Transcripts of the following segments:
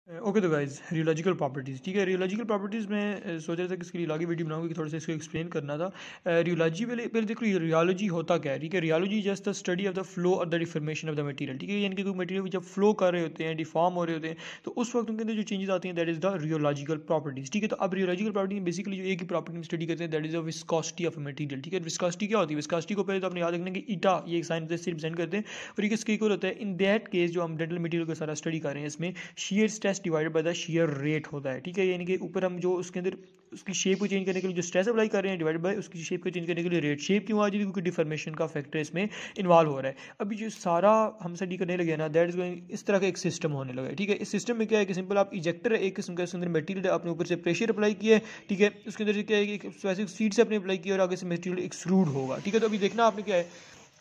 Okay तो guys rheological properties, ठीक है। रियोलॉजिकल प्रॉपर्टीज़ में सोच रहा था कि इसके लिए आगे वीडियो बनाऊंगा कि थोड़ा सा इसको एक्सप्लेन करना था। रियोलॉजी पहले पहले देखो रियोलॉजी होता क्या है, ठीक है। Rheology just the study of the flow और the deformation of the material, ठीक है। यानी कि कोई मटेरियल जब फ्लो कर रहे होते हैं, डिफॉर्म हो रहे होते हैं, तो उस वक्त उनके अंदर जो चेंजेस आती हैं that is the rheological properties, ठीक है। तो अब रियोलॉजिकल प्रॉपर्टी में बेसिकली जो एक ही प्रॉपर्टी में स्टडी करते हैं that is the viscosity of material, ठीक है। विस्कोसिटी क्या होती है? विस्कोसिटी को पहले तो आपने याद रखना कि ईटा ये एक साइन से रिप्रेजेंट करते हैं और ये किसके इक्वल होता है? इन दैट केस जो हम डेंटल मटेरियल का सारा स्टडी कर रहे हैं इसमें shear stress divided by the share rate होता है, ठीक है। यानी कि ऊपर हम जो उसके अंदर उसकी शेप को चेंज करने के लिए जो स्ट्रेस अप्लाई कर रहे हैं डिवाइड बाय उसकी शेप को चेंज करने के लिए रेट। शेप क्यों आ जाती है? क्योंकि डिफॉर्मेशन का फैक्टर इसमें इन्वॉल्व हो रहा है। अभी जो सारा हम स्टडी करने लगे ना दैट इज गोइंग इस तरह का एक सिस्टम होने लगा है, ठीक है। इस सिस्टम में क्या है कि सिंपल आप इजेक्टर है एक किस्म का, इसके अंदर मटेरियल अपने ऊपर से प्रेशर अप्लाई किया है, ठीक है। उसके अंदर क्या है कि स्पेसिफिक सीट से अपने अप्लाई किया और आगे से मटेरियल एक्सट्रूड होगा, ठीक है। तो अभी देखना आपने क्या है,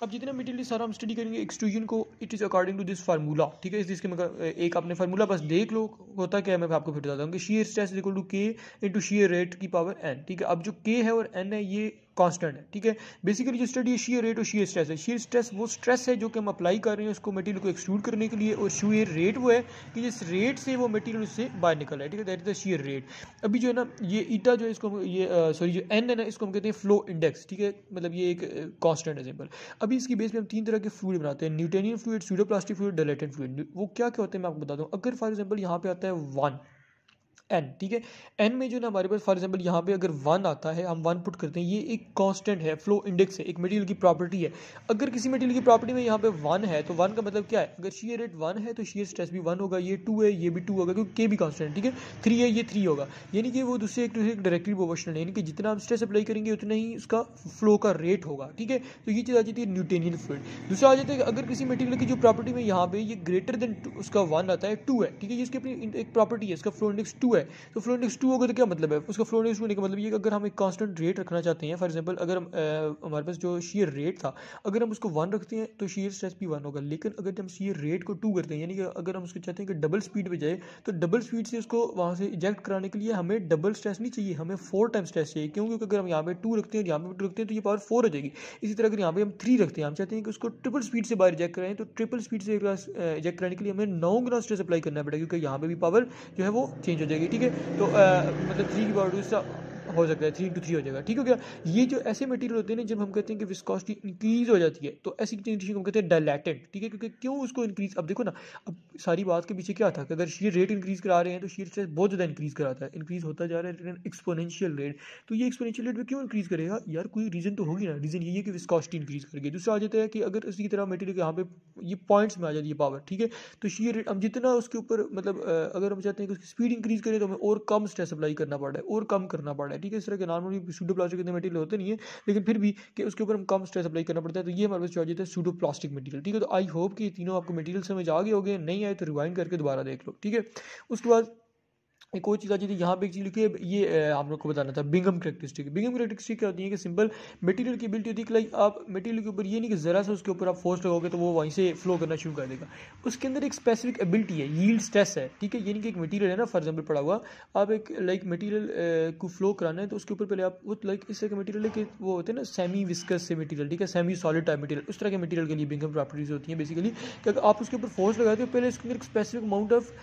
अब जितना मटेरियल सारा हम स्टडी करेंगे एक्सट्रूजन को, it is according to this formula, ठीक है। इसके एक आपने फार्मूला बस देख लो होता क्या है, मैं आपको फिर बताता हूँ कि shear stress is equal to K into shear rate की पावर एन, ठीक है। अब जो के है और एन है ये कांस्टेंट है, ठीक है। बेसिकली जो स्टडी है शेयर रेट और शेयर स्ट्रेस है। शेयर स्ट्रेस वो स्ट्रेस है जो कि हम अप्लाई कर रहे हैं उसको मटेरियल को एक्सट्रूड करने के लिए, और शेयर रेट वो है कि जिस रेट से वो मटेरियल उससे बाहर निकल रहा है, ठीक है। That is the share rate. अभी जो है ना ये ईटा जो है इसको ये सॉरी जो एन है ना इसको हम कहते हैं फ्लो इंडेक्स, ठीक है। मतलब ये एक कांस्टेंट है सिंपल। अभी इसकी बेस पे हम तीन तरह के फ्लूइड बनाते हैं, Newtonian fluid, pseudoplastic fluid, dilatant fluid. वो क्या क्या होते हैं मैं आपको बताता हूँ। अगर फॉर एग्जांपल यहाँ पे आता है वन एन, ठीक है। एन में जो ना हमारे पास फॉर एग्जांपल यहाँ पे अगर वन आता है हम वन पुट करते हैं, ये एक कांस्टेंट है, फ्लो इंडेक्स है, एक मटेरियल की प्रॉपर्टी है। अगर किसी मटेरियल की प्रॉपर्टी में यहाँ पे वन है तो वन का मतलब क्या है? अगर शेयर रेट वन है तो शेयर स्ट्रेस भी वन होगा, ये टू है ये भी टू होगा क्योंकि के भी कांस्टेंट है, ठीक है। थ्री है ये थ्री होगा, यानी कि वो दूसरे एक डायरेक्टली प्रोपोर्शनल है, यानी कि जितना हम स्ट्रेस अप्लाई करेंगे उतना ही उसका फ्लो का रेट होगा, ठीक है। तो ये चीज़ आ जाती है न्यूटोनियन फ्लूइड। दूसरा आ जाता है कि अगर किसी मटेरियल की जो प्रॉपर्टी में यहाँ पे ये ग्रेटर देन उसका वन आता है, टू है, ठीक है। ये इसकी अपनी एक प्रॉपर्टी है, इसका फ्लो इंडेक्स टू है। तो फ्लो इंडेक्स टू होगा तो क्या मतलब है उसका? फ्लो इंडेक्स टू होने का मतलब ये कि अगर हम एक कांस्टेंट रेट रखना चाहते हैं, फॉर एग्जांपल अगर हमारे पास जो शेयर रेट था अगर हम उसको वन रखते हैं तो शेयर स्ट्रेस भी वन होगा। लेकिन अगर हम शेयर रेट को टू करते हैं, यानी कि अगर हम उसको चाहते हैं कि डबल स्पीड पे जाए, तो डबल स्पीड से उसको वहाँ से इजेक्ट कराने के लिए हमें डबल स्ट्रेस नहीं चाहिए, हमें 4 टाइम स्ट्रेस चाहिए। क्यों? क्योंकि अगर हम यहाँ पे टू रखते हैं और यहाँ पे टू रखते हैं तो ये पावर 4 हो जाएगी। इसी तरह अगर यहाँ पे हम 3 रखते हैं, हम चाहते हैं कि उसको ट्रिपल स्पीड से बाहर इजेक्ट कराएं, तो ट्रिपल स्पीड से इजेक्ट कराने के लिए हमें 9 गुना स्ट्रेस अप्लाई करना पड़ेगा, क्योंकि यहाँ पे भी पावर जो है वो चेंज हो जाएगी, ठीक है। तो मतलब 3 की पावर 2 हो सकता है, 3 into 3 हो जाएगा, ठीक हो गया। ये जो ऐसे मटेरियल होते हैं ना जब हम कहते हैं कि विस्कोसिटी इंक्रीज हो जाती है तो ऐसी कंडीशन को हम कहते हैं डायलेटेंट, ठीक है। क्योंकि क्यों उसको इंक्रीज, अब देखो ना, अब सारी बात के पीछे क्या था कि अगर शेयर रेट इंक्रीज करा रहे हैं तो शेयर स्ट्रेस बहुत ज़्यादा इंक्रीज कराता है, इंक्रीज होता जा रहा है लेकिन एक्सपोनेंशियल रेट। तो ये एक्सपोनेंशियल रेट में क्यों इंक्रीज करेगा यार? कोई रीजन तो होगी ना। रीजन ये है कि विस्कोसिटी इंक्रीज कर गई। दूसरा आ जाता है कि अगर इसी तरह मटेरियल यहाँ पे ये पॉइंट्स में आ जाती है पावर, ठीक है। तो शेयर रेट हम जितना उसके ऊपर मतलब अगर हम चाहते हैं कि उसकी स्पीड इंक्रीज करें तो हमें और कम स्ट्रेस अप्लाई करना पड़ रहा है और कम करना पड़ रहा है, ठीक है। इस तरह के नॉर्मली सूडोप्लास्टिक इतने मटेरियल होते नहीं है, लेकिन फिर भी कि उसके ऊपर हम कम स्ट्रेस अप्लाई करना पड़ता है, तो ये हमारे पास चॉइस है सूडोप्लास्टिक मटेरियल, ठीक है। तो आई होप कि तीनों आपको मटेरियल समझ आ गए होंगे, नहीं आए तो रिवाइंड करके दोबारा देख लो, ठीक है। उसके बाद एक और चीज़ आ जाती है, यहाँ पे एक चीज़ लिखी है, ये आप लोग को बताना था बिंगम करेक्टरिस्टिक। बिंगम करेक्टरिस्टिक क्या होती है कि सिंपल मटेरियल की एबिलिटी होती है कि लाइक आप मटेरियल के ऊपर ये नहीं कि ज़रा सा उसके ऊपर आप फोर्स लगाओगे तो वो वहीं से फ्लो करना शुरू कर देगा। उसके अंदर एक स्पेसिफिक एबिलिटी है, यील्ड स्ट्रेस है, ठीक है। यानी कि एक मटेरियल है ना, फॉर एग्जाम्पल पड़ा हुआ, आप एक लाइक मटेरियल को फ्लो कराना है तो उसके ऊपर पहले आप वो लाइक इस तरह के मटेरियल है कि वो होते हैं ना सेमी विस्कस से मटेरियल, ठीक है, सेमी सॉलिड टाइप मटेरियल, उस तरह के मटेरियल के लिए बिंगम प्रॉपर्टीज होती हैं बेसिकली कि अगर आप उसके ऊपर फोर्स लगाते हो पहले उसके अंदर एक specific amount of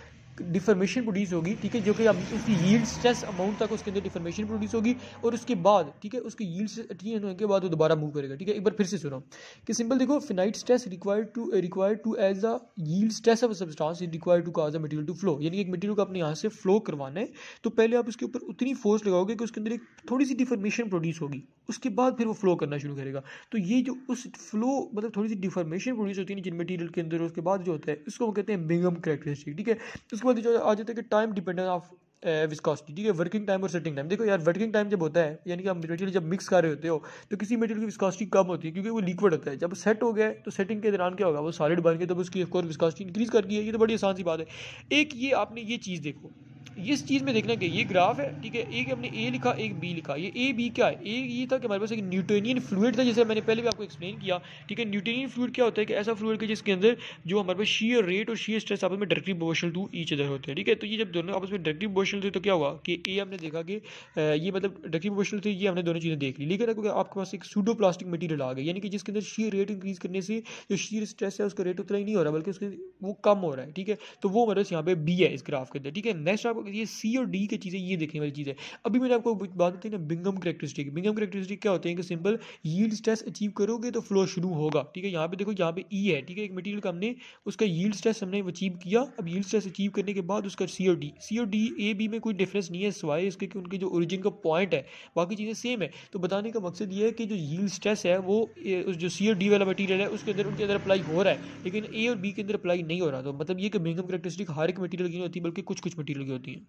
deformation produce होगी, ठीक है, जो कि अब उसकी यील्ड स्ट्रेस अमाउंट तक उसके अंदर डिफॉर्मेशन प्रोड्यूस होगी और उसके बाद, ठीक है, उसकी यील्ड से अटेन होने के बाद वो दोबारा मूव करेगा, ठीक है। एक बार फिर से सुनो कि सिंपल देखो, finite stress required to as the yield stress of a substance is required to cause the material to flow. यानी एक मटेरियल को अपने यहाँ से फ्लो करवाना है तो पहले आप उसके ऊपर उतनी फोर्स लगाओगे कि उसके अंदर एक थोड़ी सी डिफॉर्मेशन प्रोड्यूस होगी, उसके बाद फिर वो फ्लो करना शुरू करेगा। तो ये जो उस फ्लो मतलब थोड़ी सी डिफॉर्मेशन प्रोड्यूस होती है जिन मटेरियल के अंदर, उसके बाद जो होता है उसको हम कहते हैं बिंगम करेक्टरिस्टिक, ठीक है। उसके बाद जो आ जाता है कि टाइम डिपेंडेंस ऑफ विस्कोसिटी, ठीक है, वर्किंग टाइम और सेटिंग टाइम। देखो यार वर्किंग टाइम जब होता है यानी कि आप मटेरियल जब मिक्स कर रहे होते हो तो किसी मटेरियल की विस्कोसिटी कम होती है क्योंकि वो लिक्विड होता है। जब सेट हो गया तो सेटिंग के दौरान क्या होगा, वो सॉलिड बन के तब उसकी एक और विस्कोसिटी इंक्रीज कर गई है। ये तो बड़ी आसान सी बात है। एक ये आपने ये चीज़ देखो, इस चीज़ में देखना कि ये ग्राफ है, ठीक है, एक हमने ए लिखा, एक बी लिखा। ये ए बी क्या है? ए ये था कि हमारे पास एक न्यूटोनियन फ्लूइड था, जैसे मैंने पहले भी आपको एक्सप्लेन किया, ठीक है। न्यूटोनियन फ्लूइड क्या होता है कि ऐसा फ्लूइड कि जिसके अंदर जो हमारे पास शीयर रेट और शीयर स्ट्रेस आपस में directly proportional to each other होते हैं, ठीक है। तो ये जब दोनों आपस में डायरेक्टली प्रोपोर्शनल थे तो क्या हुआ कि ए हमने देखा कि ये मतलब डायरेक्टली प्रोपोर्शनल थे, ये हमने दोनों चीज़ें देख ली। लेकिन अगर आपके पास एक सूडो प्लास्टिक मटीरियल आ गया, यानी कि जिसके अंदर शीयर रेट इंक्रीज करने से जो शीयर स्ट्रेस है उसका रेट उतना ही नहीं हो रहा, बल्कि उसके वो कम हो रहा है, ठीक है। तो वो हमारे पास यहाँ पे बी है इस ग्राफ के अंदर, ठीक है। नेक्स्ट आपको ये सी और डी की चीज़ें ये देखने वाली चीज़ है। अभी मैंने आपको बात बताई ना बिंगम करेक्टरिस्टिक। बिंगम करेक्टरिस्टिक क्या होते हैं कि सिंपल यील्ड स्ट्रेस अचीव करोगे तो फ्लो शुरू होगा, ठीक है। यहाँ पे देखो, यहाँ पे ई है, ठीक है, एक मटेरियल का हमने उसका यील्ड स्ट्रेस हमने अचीव किया। अब यील्ड स्ट्रेस अचीव करने के बाद उसका सी और डी ए बी में कोई डिफरेंस नहीं है, सिवाय इसके कि उनके जो ओरिजिन का पॉइंट है, बाकी चीज़ें सेम है। तो बताने का मकसद ये है कि जो यील्ड स्ट्रेस है वो जो सी और डी वाला मटीरियल है उसके अंदर उनके अंदर अप्लाई हो रहा है, लेकिन ए और बी के अंदर अप्लाई नहीं हो रहा। तो मतलब ये कि बिंगम करेक्टरिस्टिक हर एक मटीरियल की नहीं होती, बल्कि कुछ कुछ मटीरियल की होती है।